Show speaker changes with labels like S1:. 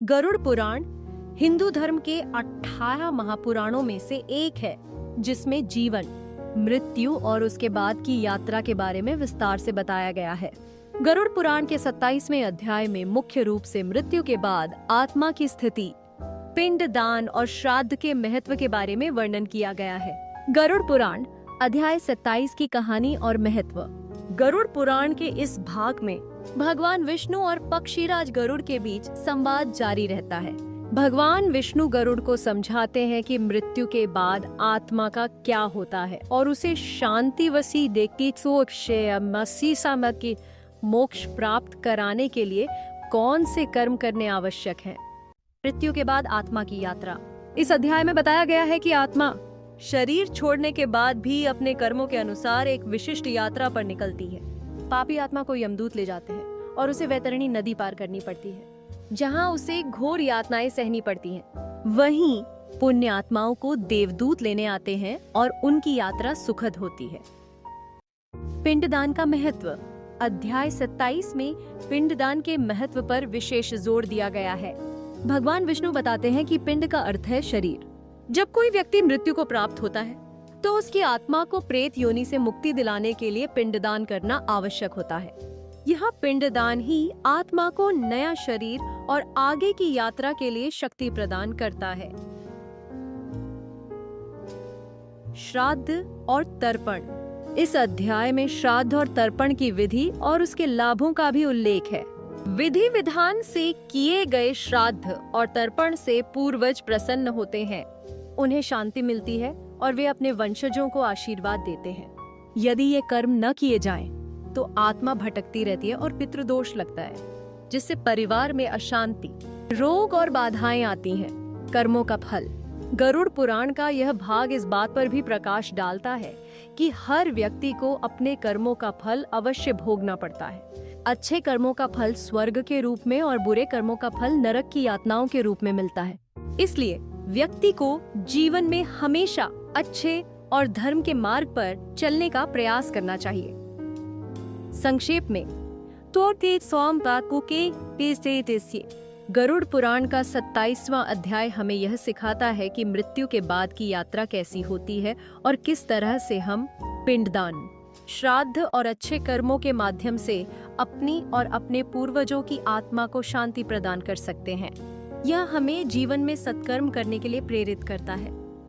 S1: गरुड़ पुराण हिंदू धर्म के 18 महापुराणों में से एक है, जिसमें जीवन, मृत्यु और उसके बाद की यात्रा के बारे में विस्तार से बताया गया है। गरुड़ पुराण के 27वें अध्याय में मुख्य रूप से मृत्यु के बाद आत्मा की स्थिति, पिंड दान और श्राद्ध के महत्व के बारे में वर्णन किया गया है। गरुड़ पुराण अध्याय 27 की कहानी और महत्व। गरुड़ पुराण के इस भाग में भगवान विष्णु और पक्षीराज गरुड़ के बीच संवाद जारी रहता है। भगवान विष्णु गरुड़ को समझाते हैं कि मृत्यु के बाद आत्मा का क्या होता है और उसे शांति वसी देखी की मोक्ष प्राप्त कराने के लिए कौन से कर्म करने आवश्यक हैं। मृत्यु के बाद आत्मा की यात्रा। इस अध्याय में बताया गया है कि आत्मा शरीर छोड़ने के बाद भी अपने कर्मों के अनुसार एक विशिष्ट यात्रा पर निकलती है। पापी आत्मा को यमदूत ले जाते हैं और उसे वैतरणी नदी पार करनी पड़ती है, जहां उसे घोर यातनाएं सहनी पड़ती हैं। वहीं पुण्य आत्माओं को देवदूत लेने आते हैं और उनकी यात्रा सुखद होती है। पिंडदान का महत्व। अध्याय 27 में पिंडदान के महत्व पर विशेष जोर दिया गया है। भगवान विष्णु बताते हैं कि पिंड का अर्थ है शरीर। जब कोई व्यक्ति मृत्यु को प्राप्त होता है तो उसकी आत्मा को प्रेत योनि से मुक्ति दिलाने के लिए पिंडदान करना आवश्यक होता है। यह पिंडदान ही आत्मा को नया शरीर और आगे की यात्रा के लिए शक्ति प्रदान करता है। श्राद्ध और तर्पण। इस अध्याय में श्राद्ध और तर्पण की विधि और उसके लाभों का भी उल्लेख है। विधि विधान से किए गए श्राद्ध और तर्पण से पूर्वज प्रसन्न होते हैं, उन्हें शांति मिलती है और वे अपने वंशजों को आशीर्वाद देते हैं। यदि ये कर्म न किए जाएं, तो आत्मा भटकती रहती है और पितृदोष लगता है, जिससे परिवार में अशांति, रोग और बाधाएं आती हैं। कर्मों का फल। गरुड़ पुराण का यह भाग इस बात पर भी प्रकाश डालता है कि हर व्यक्ति को अपने कर्मों का फल अवश्य भोगना पड़ता है। अच्छे कर्मों का फल स्वर्ग के रूप में और बुरे कर्मों का फल नरक की यातनाओं के रूप में मिलता है। इसलिए व्यक्ति को जीवन में हमेशा अच्छे और धर्म के मार्ग पर चलने का प्रयास करना चाहिए। संक्षेप में, गरुड़ पुराण का 27वां अध्याय हमें यह सिखाता है कि मृत्यु के बाद की यात्रा कैसी होती है और किस तरह से हम पिंडदान, श्राद्ध और अच्छे कर्मों के माध्यम से अपनी और अपने पूर्वजों की आत्मा को शांति प्रदान कर सकते हैं। यह हमें जीवन में सत्कर्म करने के लिए प्रेरित करता है।